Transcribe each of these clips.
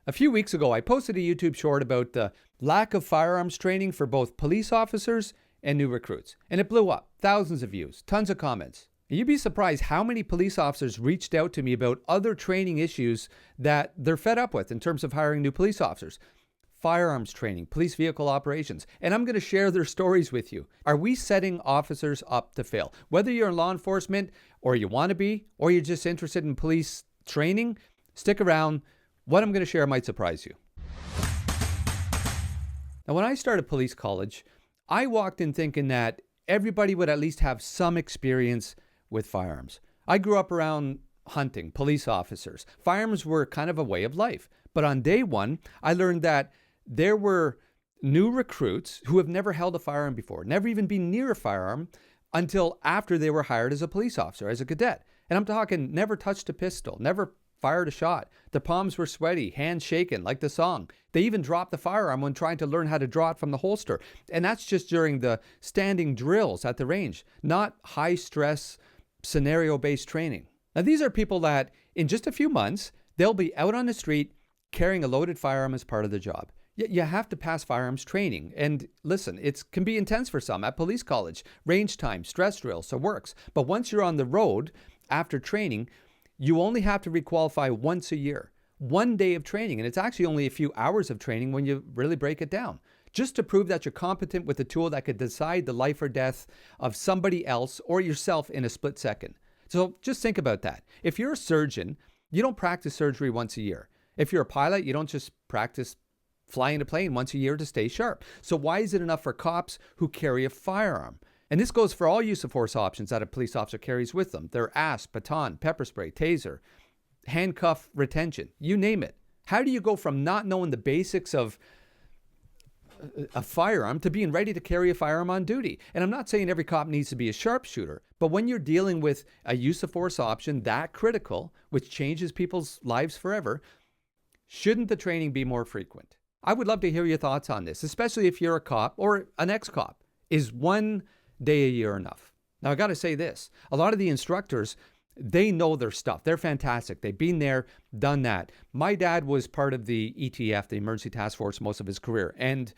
A few weeks ago, I posted a YouTube short about the lack of firearms training for both police officers and new recruits. And it blew up. Thousands of views, tons of comments. And you'd be surprised how many police officers reached out to me about other training issues that they're fed up with in terms of hiring new police officers. Firearms training, police vehicle operations. And I'm going to share their stories with you. Are we setting officers up to fail? Whether you're in law enforcement or you want to be, or you're just interested in police training, stick around. What I'm going to share might surprise you. Now, when I started police college, I walked in thinking that everybody would at least have some experience with firearms. I grew up around hunting, police officers. Firearms were kind of a way of life. But on day one, I learned that there were new recruits who have never held a firearm before, never even been near a firearm until after they were hired as a police officer, as a cadet. And I'm talking never touched a pistol, never fired a shot. Their palms were sweaty, hands shaking, like the song. They even dropped the firearm when trying to learn how to draw it from the holster. And that's just during the standing drills at the range, not high-stress, scenario-based training. Now, these are people that in just a few months, they'll be out on the street carrying a loaded firearm as part of the job. You have to pass firearms training. And listen, it can be intense for some at police college. Range time, stress drills, so works. But once you're on the road after training, you only have to requalify once a year. 1 day of training. And it's actually only a few hours of training when you really break it down. Just to prove that you're competent with a tool that could decide the life or death of somebody else or yourself in a split second. So just think about that. If you're a surgeon, you don't practice surgery once a year. If you're a pilot, you don't just practice flying a plane once a year to stay sharp. So why is it enough for cops who carry a firearm? And this goes for all use of force options that a police officer carries with them. Their ASP, baton, pepper spray, taser, handcuff retention, you name it. How do you go from not knowing the basics of a firearm to being ready to carry a firearm on duty? And I'm not saying every cop needs to be a sharpshooter, but when you're dealing with a use of force option that critical, which changes people's lives forever, shouldn't the training be more frequent? I would love to hear your thoughts on this, especially if you're a cop or an ex-cop. Is 1 day a year enough? Now, I got to say this. A lot of the instructors, they know their stuff. They're fantastic. They've been there, done that. My dad was part of the ETF, the Emergency Task Force, most of his career. And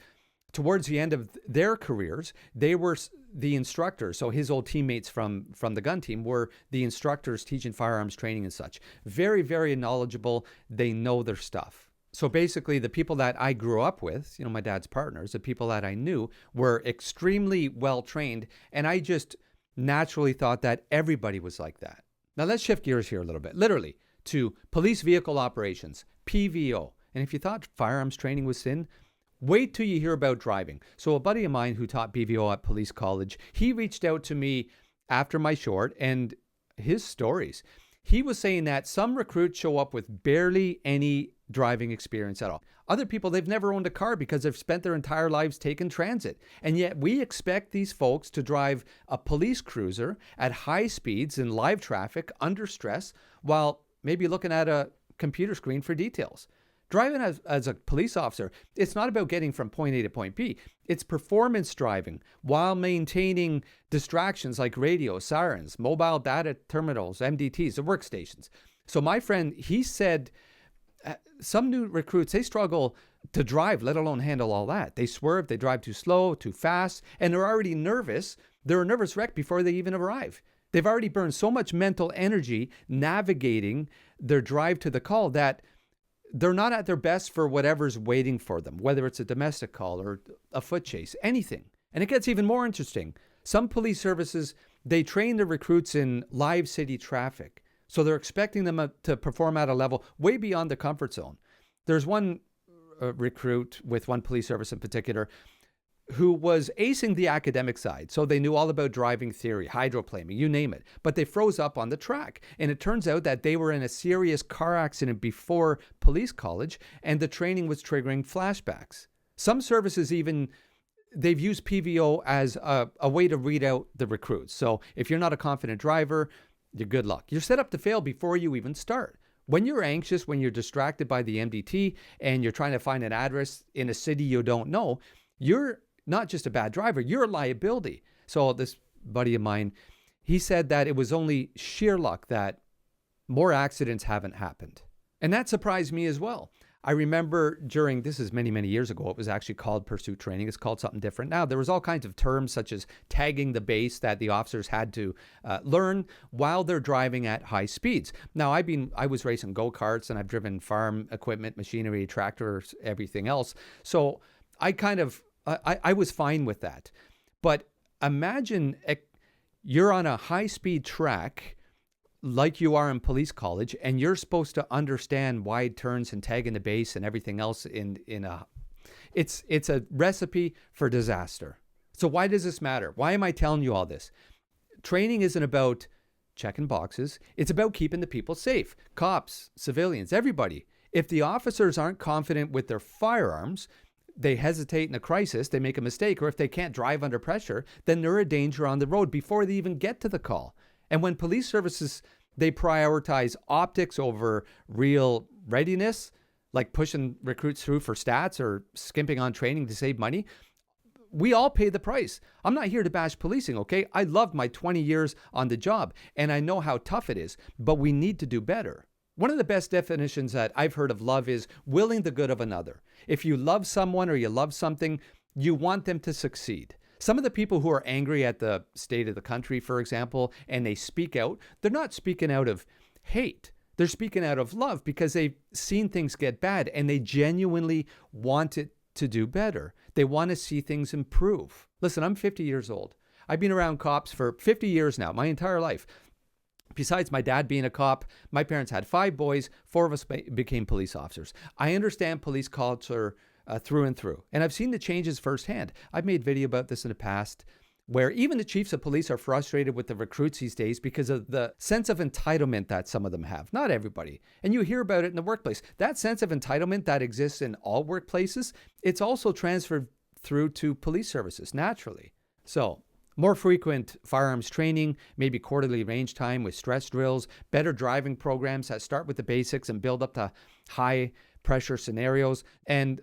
towards the end of their careers, they were the instructors. So his old teammates from the gun team were the instructors teaching firearms training and such. Very, very knowledgeable. They know their stuff. So basically, the people that I grew up with, my dad's partners, the people that I knew were extremely well trained. And I just naturally thought that everybody was like that. Now, let's shift gears here a little bit, literally, to police vehicle operations, PVO. And if you thought firearms training was sin, wait till you hear about driving. So a buddy of mine who taught PVO at police college, he reached out to me after my short and his stories. He was saying that some recruits show up with barely any driving experience at all. Other people, they've never owned a car because they've spent their entire lives taking transit. And yet we expect these folks to drive a police cruiser at high speeds in live traffic under stress while maybe looking at a computer screen for details. Driving as a police officer, it's not about getting from point A to point B. It's performance driving while maintaining distractions like radio, sirens, mobile data terminals, MDTs, the workstations. So my friend, he said some new recruits, they struggle to drive, let alone handle all that. They swerve, they drive too slow, too fast, and they're already nervous. They're a nervous wreck before they even arrive. They've already burned so much mental energy navigating their drive to the call that they're not at their best for whatever's waiting for them, whether it's a domestic call or a foot chase, anything. And it gets even more interesting. Some police services, they train their recruits in live city traffic. So they're expecting them to perform at a level way beyond the comfort zone. There's one recruit with one police service in particular who was acing the academic side. So they knew all about driving theory, hydroplaning, you name it. But they froze up on the track. And it turns out that they were in a serious car accident before police college, and the training was triggering flashbacks. Some services even, they've used PVO as a way to read out the recruits. So if you're not a confident driver, you're good luck. You're set up to fail before you even start. When you're anxious, when you're distracted by the MDT, and you're trying to find an address in a city you don't know, you're not just a bad driver, you're a liability. So this buddy of mine, he said that it was only sheer luck that more accidents haven't happened. And that surprised me as well. I remember this is many, many years ago, it was actually called pursuit training. It's called something different now. There was all kinds of terms such as tagging the base that the officers had to learn while they're driving at high speeds. Now, I was racing go-karts, and I've driven farm equipment, machinery, tractors, everything else. So I was fine with that. But imagine you're on a high-speed track like you are in police college, and you're supposed to understand wide turns and tagging the base and everything else it's a recipe for disaster. So why does this matter? Why am I telling you all this? Training isn't about checking boxes. It's about keeping the people safe. Cops, civilians, everybody. If the officers aren't confident with their firearms, they hesitate in a crisis, they make a mistake, or if they can't drive under pressure, then they're a danger on the road before they even get to the call. And when police services, they prioritize optics over real readiness, like pushing recruits through for stats or skimping on training to save money, we all pay the price. I'm not here to bash policing, okay? I loved my 20 years on the job, and I know how tough it is, but we need to do better. One of the best definitions that I've heard of love is willing the good of another. If you love someone or you love something, you want them to succeed. Some of the people who are angry at the state of the country, for example, and they speak out, they're not speaking out of hate. They're speaking out of love because they've seen things get bad and they genuinely want it to do better. They want to see things improve. Listen, I'm 50 years old. I've been around cops for 50 years now, my entire life. Besides my dad being a cop, my parents had 5 boys, 4 of us became police officers. I understand police culture through and through. And I've seen the changes firsthand. I've made video about this in the past where even the chiefs of police are frustrated with the recruits these days because of the sense of entitlement that some of them have. Not everybody. And you hear about it in the workplace. That sense of entitlement that exists in all workplaces, it's also transferred through to police services naturally. So more frequent firearms training, maybe quarterly range time with stress drills, better driving programs that start with the basics and build up to high pressure scenarios. And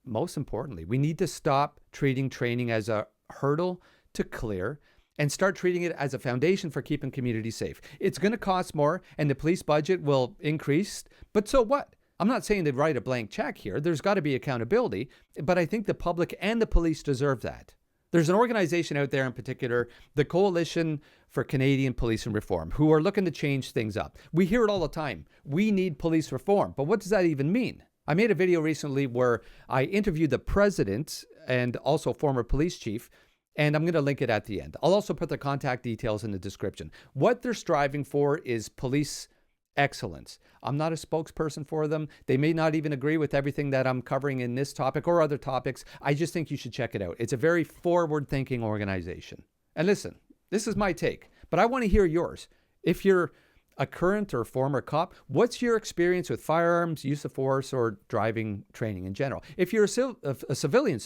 most importantly, we need to stop treating training as a hurdle to clear and start treating it as a foundation for keeping communities safe. It's going to cost more and the police budget will increase, but so what? I'm not saying to write a blank check here. There's got to be accountability, but I think the public and the police deserve that. There's an organization out there in particular, the Coalition for Canadian Police and Reform, who are looking to change things up. We hear it all the time. We need police reform, but what does that even mean? I made a video recently where I interviewed the president and also former police chief, and I'm going to link it at the end. I'll also put the contact details in the description. What they're striving for is police excellence. I'm not a spokesperson for them. They may not even agree with everything that I'm covering in this topic or other topics. I just think you should check it out. It's a very forward-thinking organization. And listen, this is my take, but I want to hear yours. If you're a current or former cop, what's your experience with firearms, use of force, or driving training in general? If you're a civilian,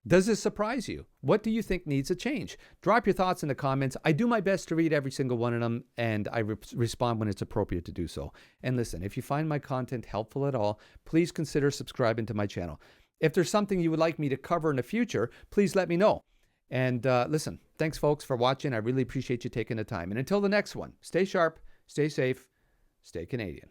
does this surprise you? What do you think needs a change? Drop your thoughts in the comments. I do my best to read every single one of them, and I respond when it's appropriate to do so. And listen, if you find my content helpful at all, please consider subscribing to my channel. If there's something you would like me to cover in the future, please let me know. And listen, thanks folks for watching. I really appreciate you taking the time. And until the next one, stay sharp, stay safe, stay Canadian.